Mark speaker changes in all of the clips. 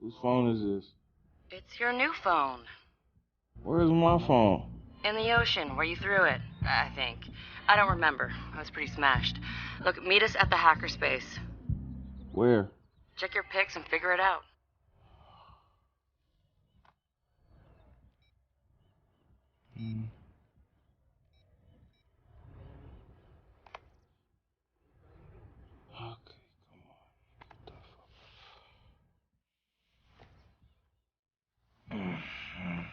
Speaker 1: Whose phone is this?
Speaker 2: It's your new phone.
Speaker 1: Where's my phone?
Speaker 2: In the ocean, where you threw it, I think. I don't remember. I was pretty smashed. Look, meet us at the hackerspace.
Speaker 1: Where?
Speaker 2: Check your pics and figure it out.
Speaker 1: Okay, come on.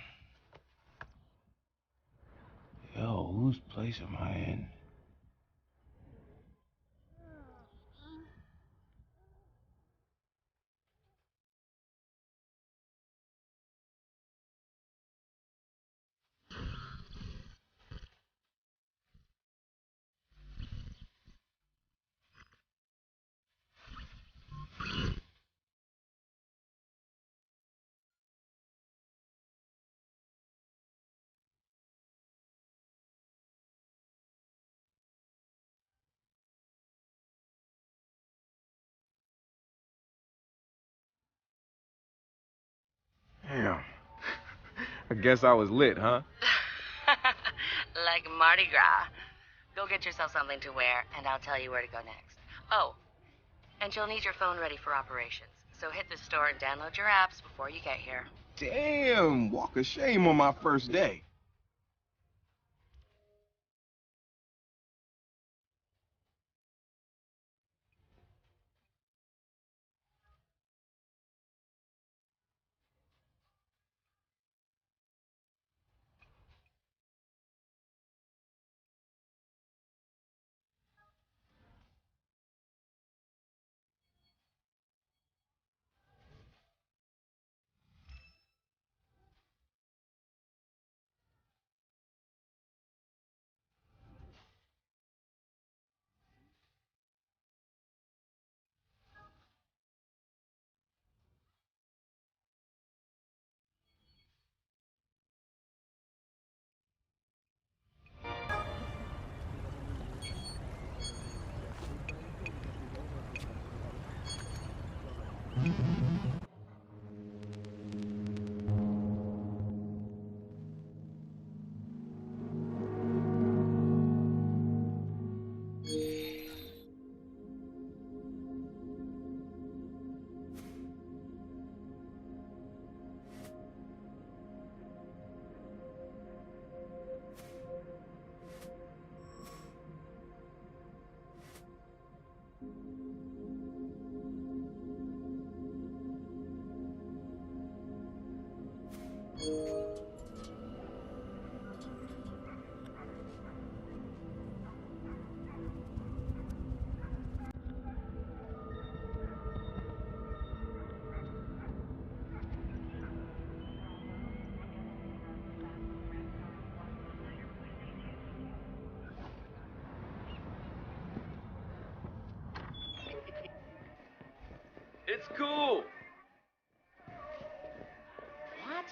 Speaker 1: Yo, whose place am I in? Damn. I guess I was lit, huh?
Speaker 2: Like Mardi Gras. Go get yourself something to wear, and I'll tell you where to go next. Oh, and you'll need your phone ready for operations. So hit the store and download your apps before you get here.
Speaker 1: Damn, walk of shame on my first day.
Speaker 3: It's cool.
Speaker 2: What?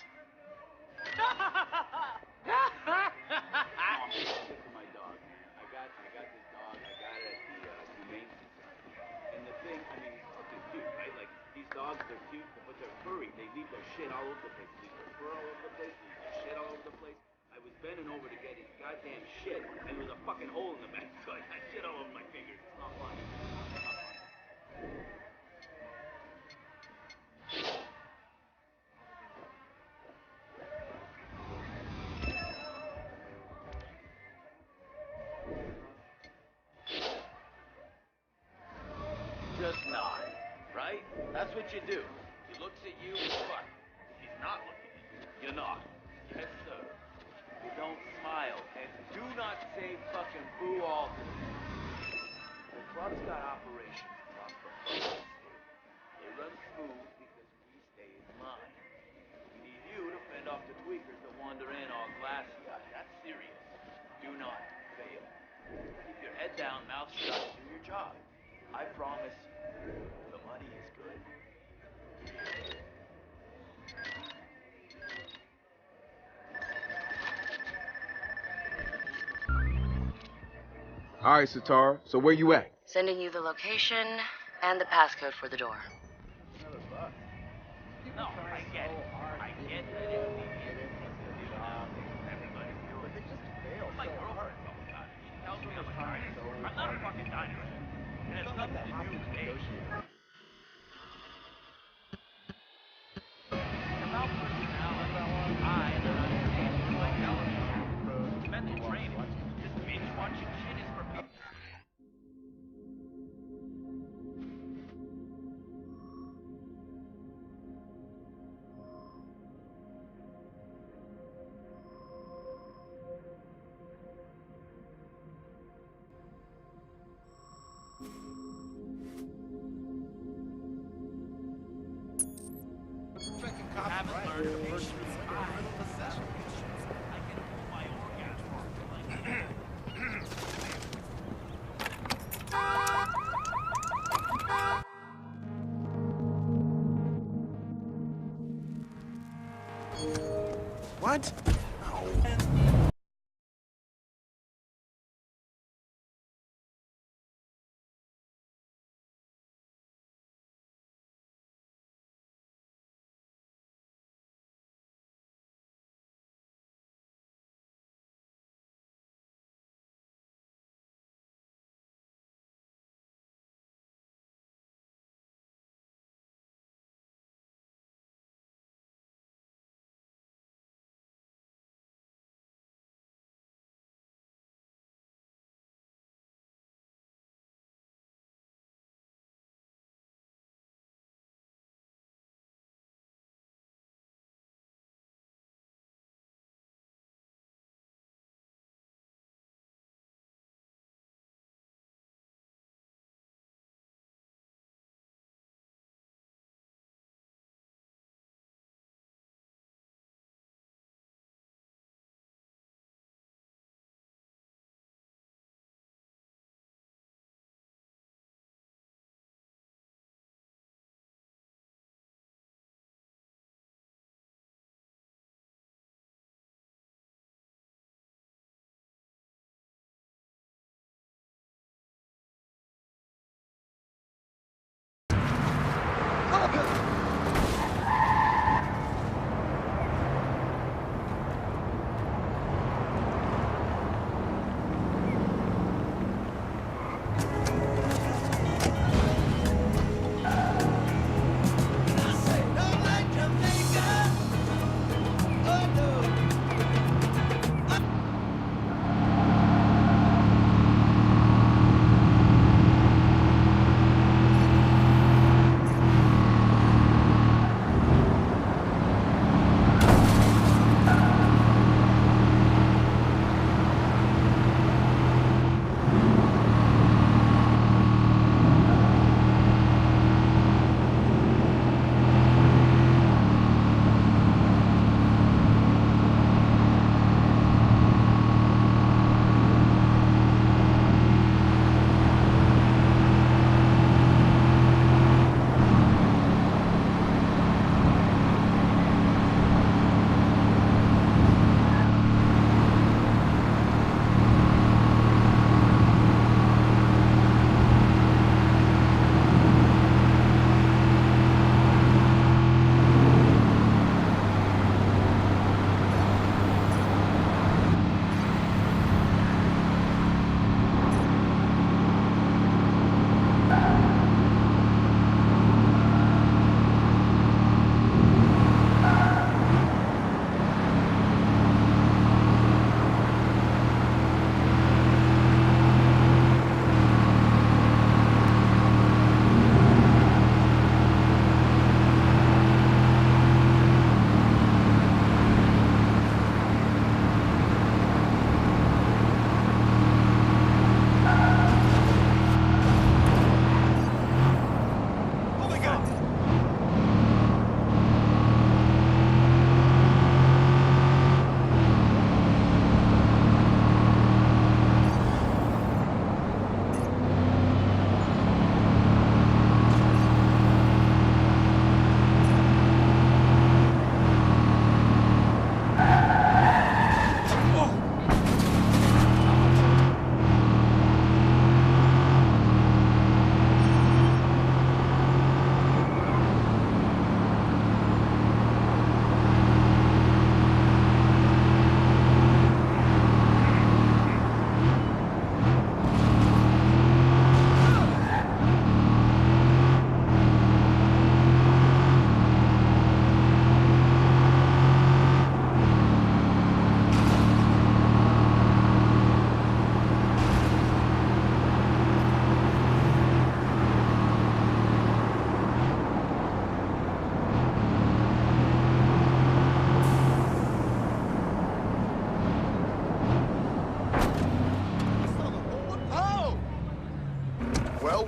Speaker 3: My dog. I got this dog. I got it at the Humane Society. And the thing, I mean, it's fucking cute, right? Like, these dogs, they're cute, but they're furry. They leave their shit all over the place. They leave their fur all over the place. They leave their shit all over the place. I was bending over to get his goddamn shit, and there was a fucking hole in the back, so I got shit all over my fingers. It's not fun. It's not fun. Just nod, right? That's what you do. He looks at you, fuck. If he's not looking at you, you nod. Yes, sir. You don't smile, and do not say fucking boo all the time. The club's got operations across the fucking state. They run smooth because we stay in line. We need you to fend off the tweakers that wander in all glassy-eyed. That's serious. Do not fail. Keep your head down, mouth shut, and do your job. I promise the money is good.
Speaker 1: All right, Satara, so where you at?
Speaker 2: Sending you the location and the passcode for the door.
Speaker 3: Another bus. No, About personality, I that understand my television. Mental training. This binge watching shit is for people. Haven't learned to pursue I possess. I can do my orgasms like
Speaker 4: What?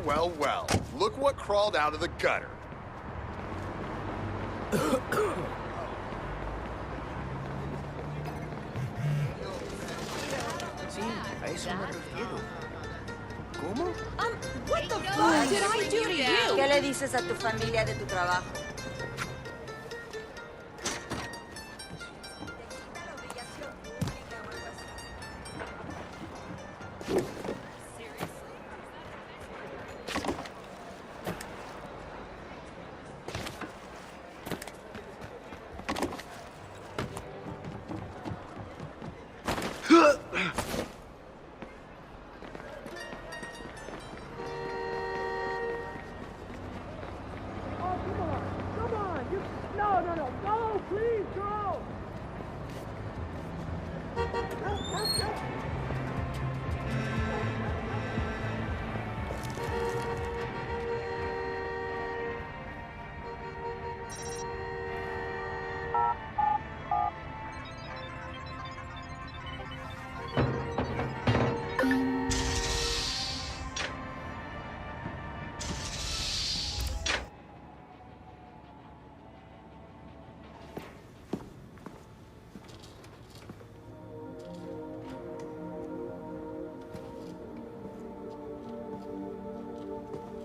Speaker 4: well, well. Look what crawled out of the gutter.
Speaker 5: Sí, a eso me refiero. ¿Cómo?
Speaker 6: What the fuck did I do to you?
Speaker 2: ¿Qué le dices a tu familia de tu trabajo?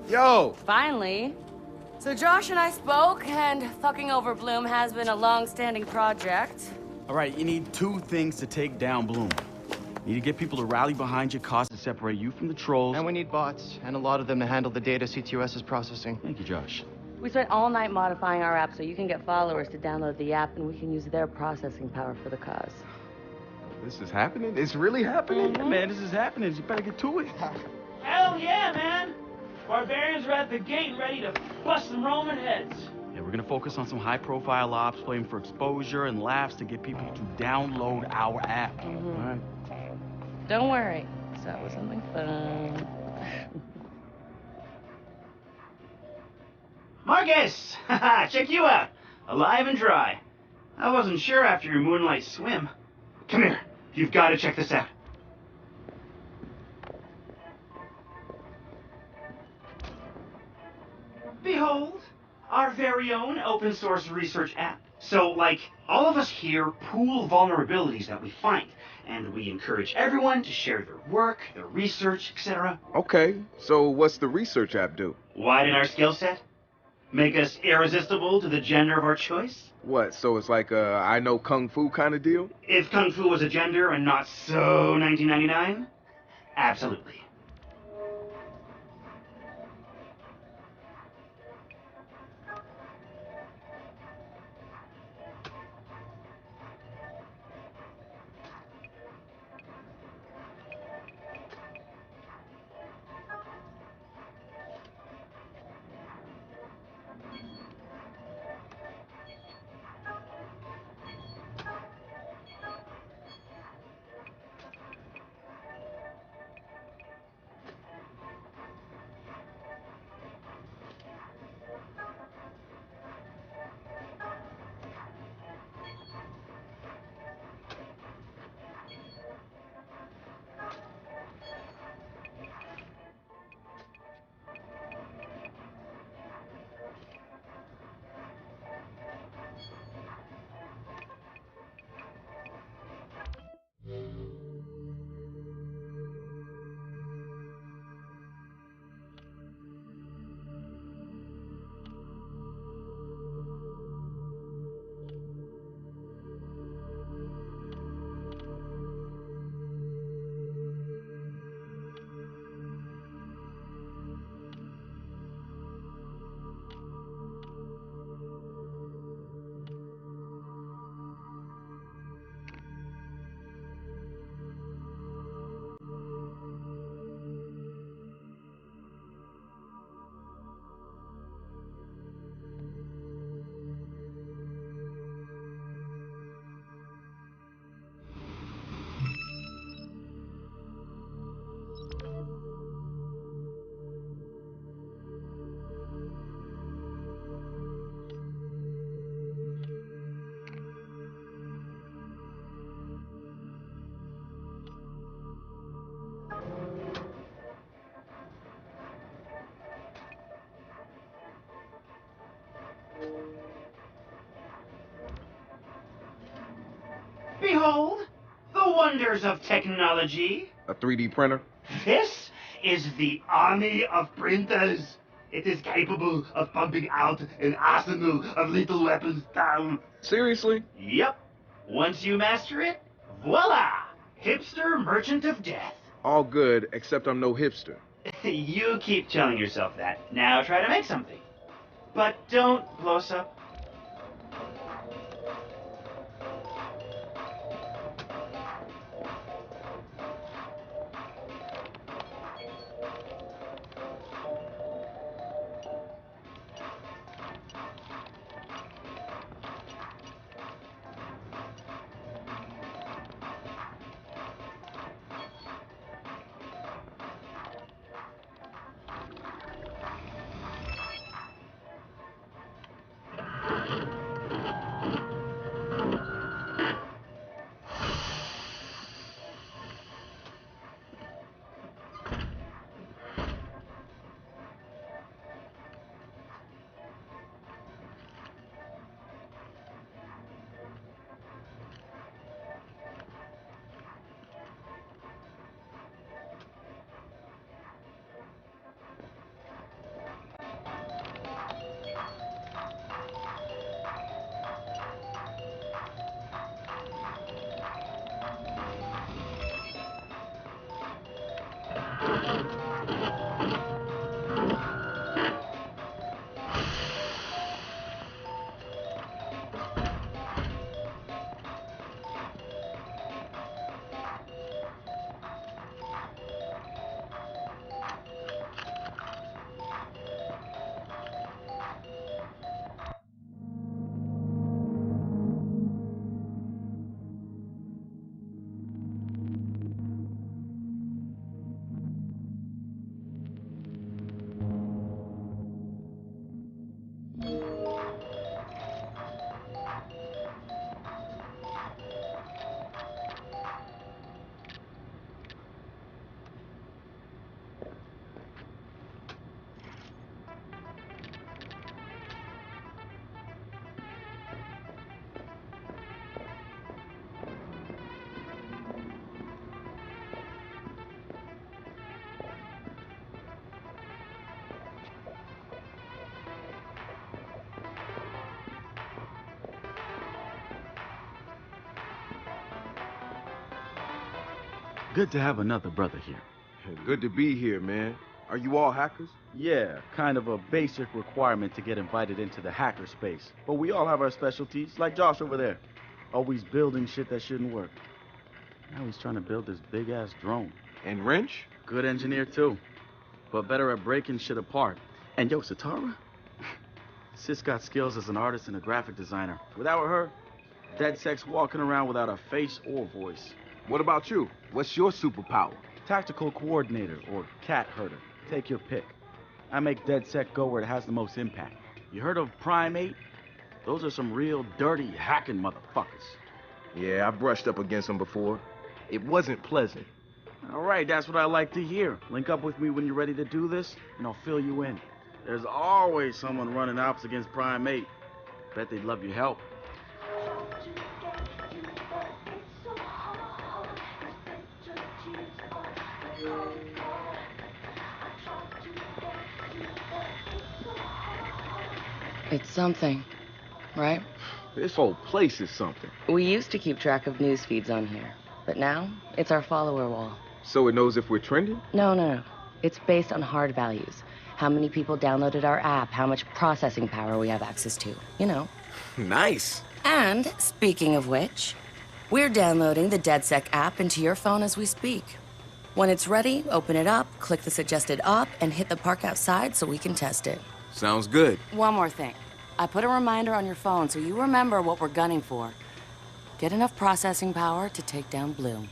Speaker 1: Yo!
Speaker 2: Finally. So Josh and I spoke, and fucking over Bloom has been a long-standing project.
Speaker 7: All right, you need two things to take down Bloom. You need to get people to rally behind your cause to separate you from the trolls.
Speaker 5: And we need bots, and a lot of them to handle the data CTOS is processing.
Speaker 7: Thank you, Josh.
Speaker 2: We spent all night modifying our app so you can get followers to download the app, and we can use their processing power for the cause.
Speaker 1: This is happening? It's really happening?
Speaker 7: Yeah, man, this is happening. You better get to it.
Speaker 8: Hell yeah, man! Barbarians are at the gate ready to bust some Roman heads.
Speaker 7: Yeah, we're gonna focus on some high-profile ops, playing for exposure and laughs to get people to download our app. All right.
Speaker 2: Don't worry. So it was something fun.
Speaker 8: Marcus! Haha, check you out. Alive and dry. I wasn't sure after your moonlight swim. Come here. You've got to check this out. Behold, our very own open source research app. So, like, all of us here pool vulnerabilities that we find, and we encourage everyone to share their work, their research, etc.
Speaker 1: Okay, so what's the research app do?
Speaker 8: Widen our skill set? Make us irresistible to the gender of our choice?
Speaker 1: What, so it's like a I know Kung Fu kind of deal?
Speaker 8: If Kung Fu was a gender and not so 1999? Absolutely. Behold, the wonders of technology.
Speaker 1: A 3D printer?
Speaker 8: This is the army of printers. It is capable of pumping out an arsenal of lethal weapons down.
Speaker 1: Seriously?
Speaker 8: Yep. Once you master it, voila! Hipster merchant of death.
Speaker 1: All good, except I'm no hipster.
Speaker 8: You keep telling yourself that. Now try to make something. But don't blow us up.
Speaker 7: Good to have another brother here.
Speaker 1: Good to be here, man. Are you all hackers?
Speaker 7: Yeah, kind of a basic requirement to get invited into the hacker space. But we all have our specialties, like Josh over there. Always building shit that shouldn't work. Now he's trying to build this big-ass drone.
Speaker 1: And Wrench?
Speaker 7: Good engineer, too. But better at breaking shit apart. And yo, Satara? Sis got skills as an artist and a graphic designer. Without her, DeadSec's walking around without a face or voice.
Speaker 1: What about you? What's your superpower?
Speaker 7: Tactical coordinator or cat herder. Take your pick. I make DeadSec go where it has the most impact. You heard of Prime 8? Those are some real dirty hacking motherfuckers.
Speaker 1: Yeah, I brushed up against them before. It wasn't pleasant.
Speaker 7: All right, that's what I like to hear. Link up with me when you're ready to do this, and I'll fill you in. There's always someone running ops against Prime 8. Bet they'd love your help.
Speaker 2: It's something, right?
Speaker 1: This whole place is something.
Speaker 2: We used to keep track of news feeds on here, but now it's our follower wall.
Speaker 1: So it knows if we're trending?
Speaker 2: No. It's based on hard values. How many people downloaded our app, how much processing power we have access to, you know.
Speaker 5: Nice.
Speaker 2: And speaking of which, we're downloading the DeadSec app into your phone as we speak. When it's ready, open it up, click the suggested op, and hit the park outside so we can test it.
Speaker 5: Sounds good.
Speaker 2: One more thing. I put a reminder on your phone so you remember what we're gunning for. Get enough processing power to take down Blue.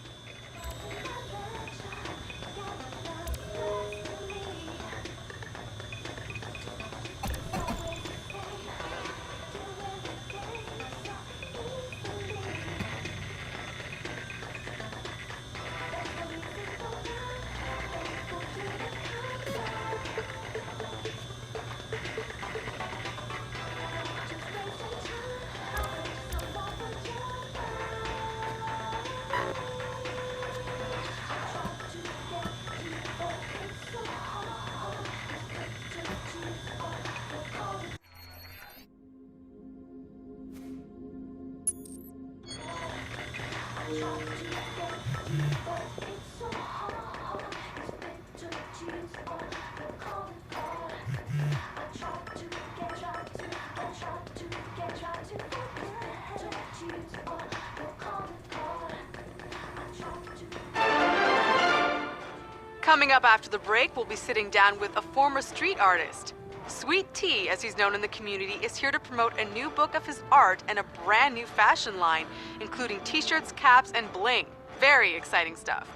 Speaker 9: Coming up after the break, we'll be sitting down with a former street artist. Sweet Tea, as he's known in the community, is here to promote a new book of his art and a brand new fashion line, including t-shirts, caps, and bling. Very exciting stuff.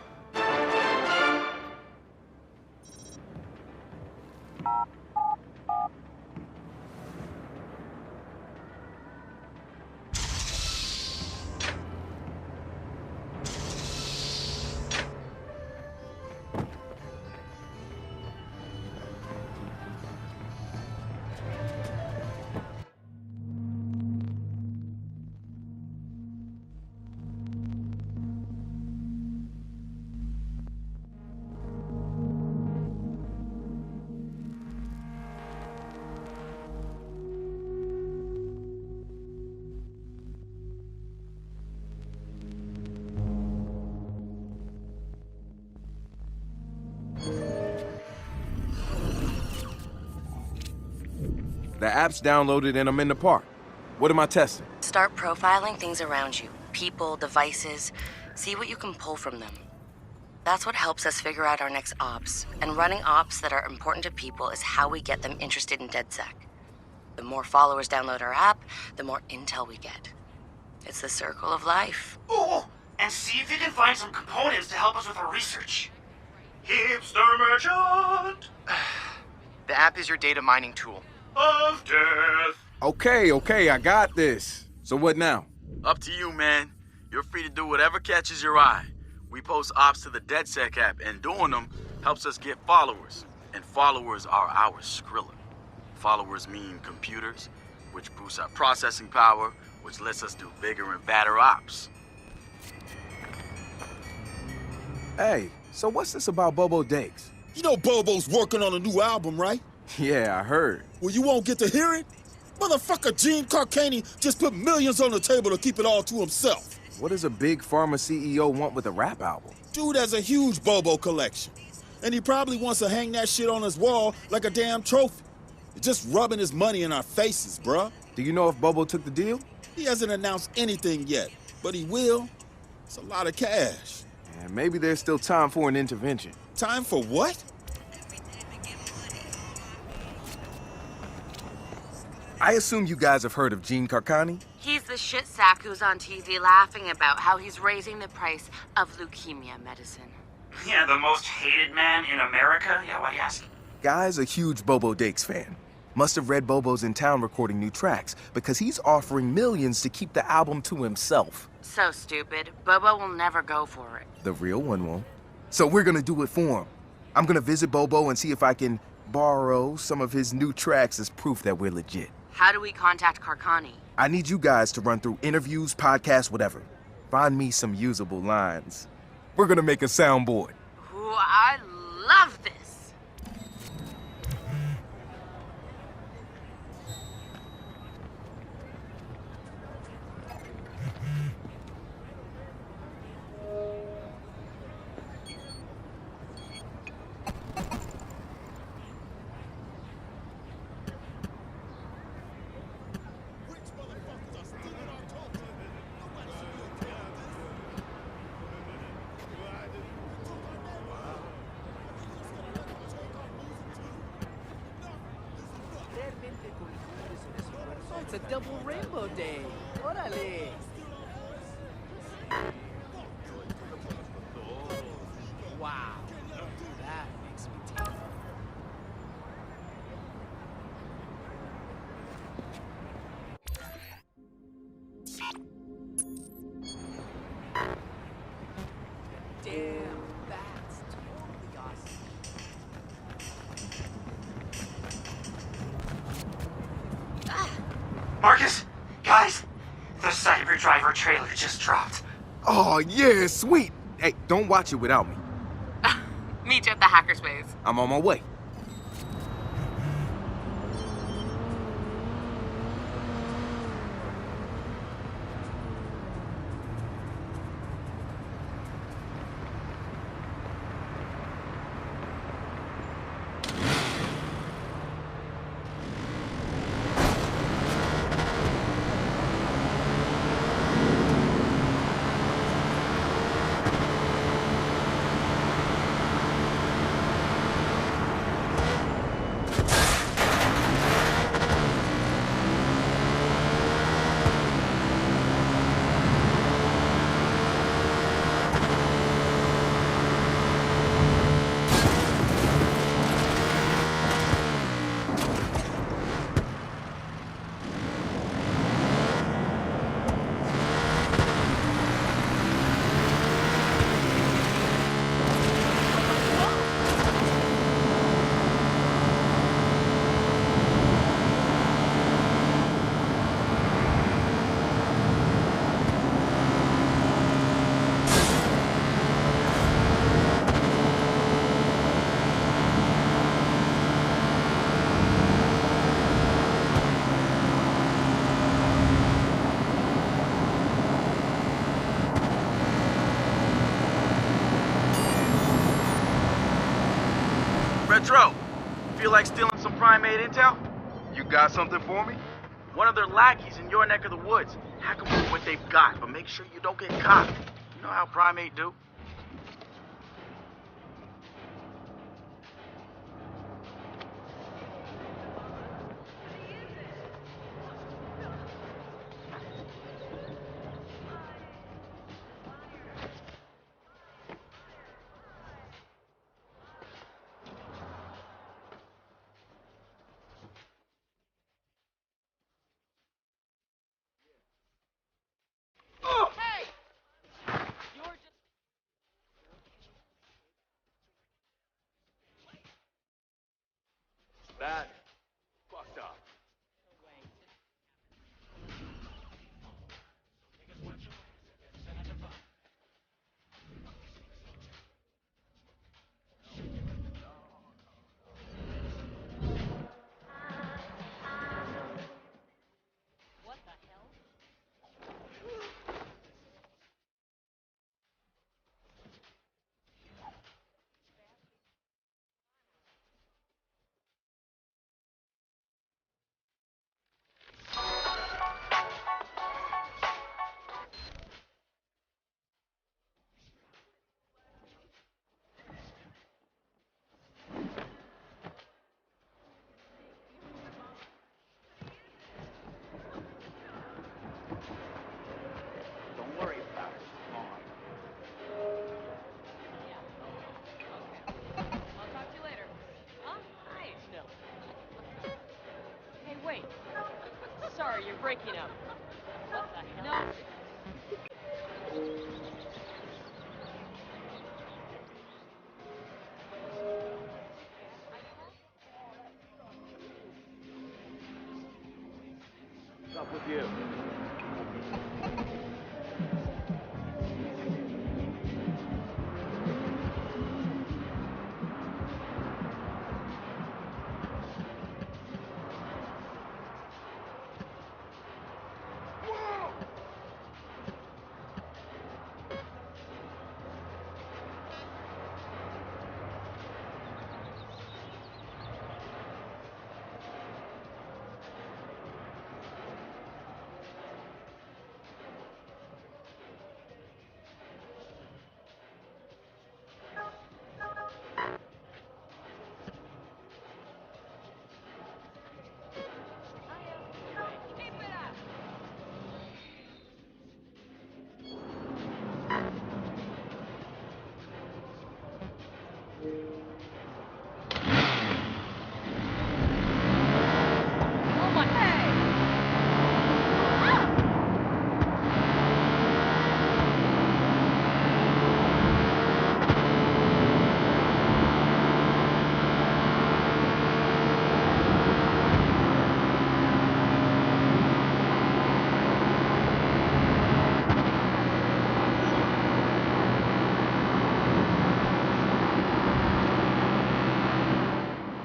Speaker 1: The app's downloaded and I'm in the park. What am I testing?
Speaker 2: Start profiling things around you. People, devices. See what you can pull from them. That's what helps us figure out our next ops. And running ops that are important to people is how we get them interested in DedSec. The more followers download our app, the more intel we get. It's the circle of life.
Speaker 8: Ooh, and see if you can find some components to help us with our research. Hipster merchant
Speaker 5: The app is your data mining tool.
Speaker 8: of death.
Speaker 1: Okay, I got this. So what now?
Speaker 7: Up to you, man. You're free to do whatever catches your eye. We post ops to the DedSec app, and doing them helps us get followers. And followers are our Skrilla. Followers mean computers, which boosts our processing power, which lets us do bigger and badder ops.
Speaker 1: Hey, so what's this about Bobo Dakes?
Speaker 10: You know Bobo's working on a new album, right?
Speaker 1: Yeah, I heard.
Speaker 10: Well, you won't get to hear it? Motherfucker Gene Carcani just put millions on the table to keep it all to himself.
Speaker 1: What does a big pharma CEO want with a rap album?
Speaker 10: Dude has a huge Bobo collection. And he probably wants to hang that shit on his wall like a damn trophy. Just rubbing his money in our faces, bruh.
Speaker 1: Do you know if Bobo took the deal?
Speaker 10: He hasn't announced anything yet, but he will. It's a lot of cash.
Speaker 1: And maybe there's still time for an intervention.
Speaker 10: Time for what?
Speaker 1: I assume you guys have heard of Gene Carcani?
Speaker 2: He's the shit sack who's on TV laughing about how he's raising the price of leukemia medicine.
Speaker 8: Yeah, the most hated man in America? Yeah, why do you ask?
Speaker 1: Guy's a huge Bobo Dakes fan. Must have read Bobo's in town recording new tracks because he's offering millions to keep the album to himself.
Speaker 2: So stupid. Bobo will never go for it.
Speaker 1: The real one won't. So we're gonna do it for him. I'm gonna visit Bobo and see if I can borrow some of his new tracks as proof that we're legit.
Speaker 2: How do we contact Carcani?
Speaker 1: I need you guys to run through interviews, podcasts, whatever. Find me some usable lines. We're gonna make a soundboard.
Speaker 2: Ooh, I love this.
Speaker 5: It's a double rainbow day. Órale. Wow. That makes me tired. Damn, that's totally awesome.
Speaker 8: Marcus, guys, the Cyber Driver trailer just dropped.
Speaker 1: Oh, yeah, sweet. Hey, don't watch it without me.
Speaker 2: Meet you at the Hackerspace.
Speaker 1: I'm on my way.
Speaker 7: Pietro! Feel like stealing some primate intel?
Speaker 1: You got something for me?
Speaker 7: One of their lackeys in your neck of the woods. Hack them with what they've got, but make sure you don't get caught. You know how primate do?
Speaker 3: That fucked up. Don't worry about it. Come on.
Speaker 6: I'll talk to you later. Huh? Nice. No. Hey, wait. Sorry, you're breaking up. What the hell? No.
Speaker 3: What's up with you?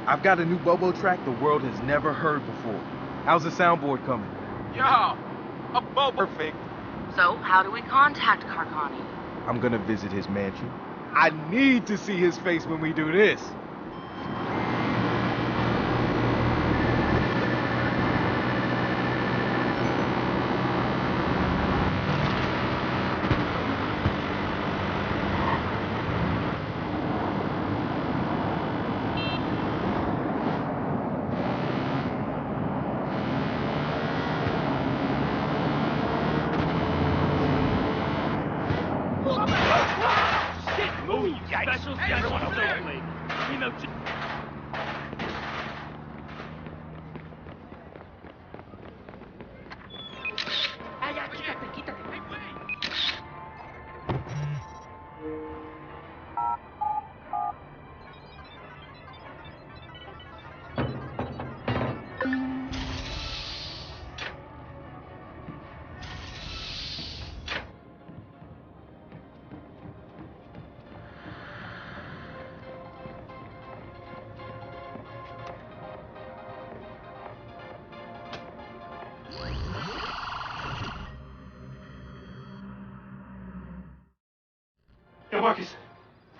Speaker 1: I've got a new Bobo track the world has never heard before. How's the soundboard coming?
Speaker 7: Yo! A Bobo!
Speaker 1: Perfect.
Speaker 2: So, how do we contact Carcani?
Speaker 1: I'm gonna visit his mansion. I need to see his face when we do this.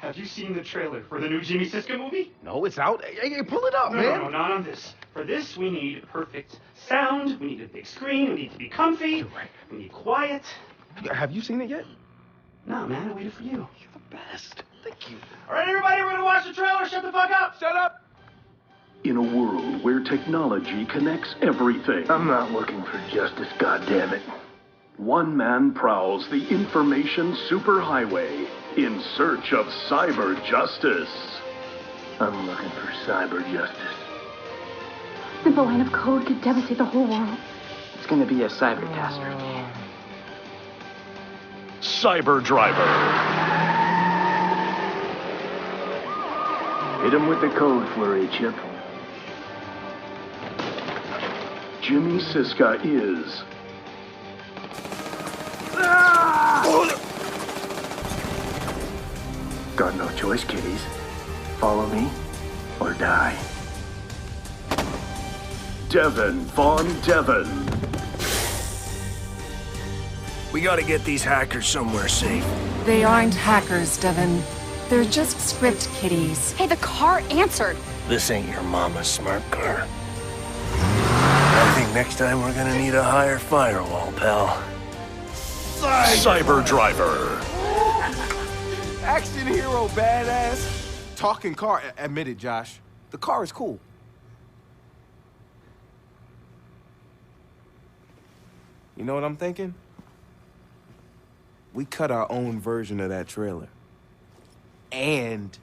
Speaker 8: Have you seen the trailer for the new Jimmy Siska movie?
Speaker 11: No, it's out. Hey, pull it up,
Speaker 8: No,
Speaker 11: man.
Speaker 8: no, not on this. For this, we need perfect sound. We need a big screen. We need to be comfy. We need quiet.
Speaker 11: Have you seen it yet?
Speaker 8: No, man, I waited for you.
Speaker 11: You're the best. Thank you.
Speaker 8: All right, everybody, we're gonna watch the trailer. Shut the fuck up.
Speaker 11: Shut up.
Speaker 12: In a world where technology connects everything.
Speaker 13: I'm not looking for justice, goddammit.
Speaker 12: One man prowls the information superhighway in search of cyber justice.
Speaker 13: I'm looking for cyber justice.
Speaker 14: A simple line of code could devastate the whole world.
Speaker 13: It's gonna be a cyber catastrophe.
Speaker 12: Cyber Driver.
Speaker 13: Hit him with the code flurry, Chip.
Speaker 12: Jimmy Siska is...
Speaker 13: Got no choice, kiddies. Follow me or die.
Speaker 12: Devin Von Devin.
Speaker 15: We gotta get these hackers somewhere safe.
Speaker 16: They aren't hackers, Devin. They're just script kiddies.
Speaker 14: Hey, the car answered.
Speaker 15: This ain't your mama's smart car. I think next time we're gonna need a higher firewall, pal.
Speaker 12: Cyber Driver.
Speaker 1: Action hero, badass. Talking car. Admit it, Josh. The car is cool. You know what I'm thinking? We cut our own version of that trailer. And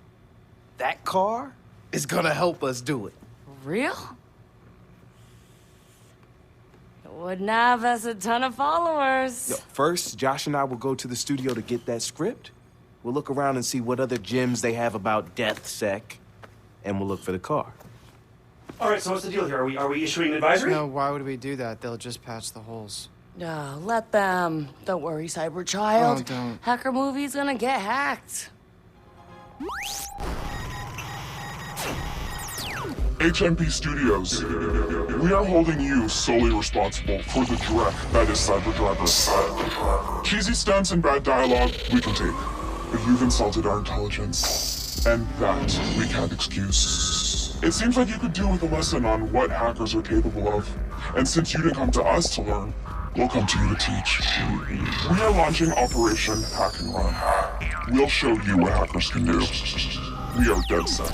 Speaker 1: that car is gonna help us do it.
Speaker 2: Real? It wouldn't have us a ton of followers.
Speaker 1: Yo, first, Josh and I will go to the studio to get that script. We'll look around and see what other gems they have about DeathSec, and we'll look for the car.
Speaker 8: All right, so what's the deal here? Are we issuing an advisory?
Speaker 5: No, why would we do that? They'll just patch the holes.
Speaker 2: No, let them. Don't worry, cyber child.
Speaker 5: Oh, don't.
Speaker 2: Hacker movie's gonna get hacked.
Speaker 17: HMP Studios. We are holding you solely responsible for the dreck that is Cyber Driver. Cheesy stunts and bad dialogue, we can take. But you've insulted our intelligence, and that we can't excuse. It seems like you could do with a lesson on what hackers are capable of. And since you didn't come to us to learn, we'll come to you to teach. We are launching Operation Hack and Run. We'll show you what hackers can do. We are DeadSec.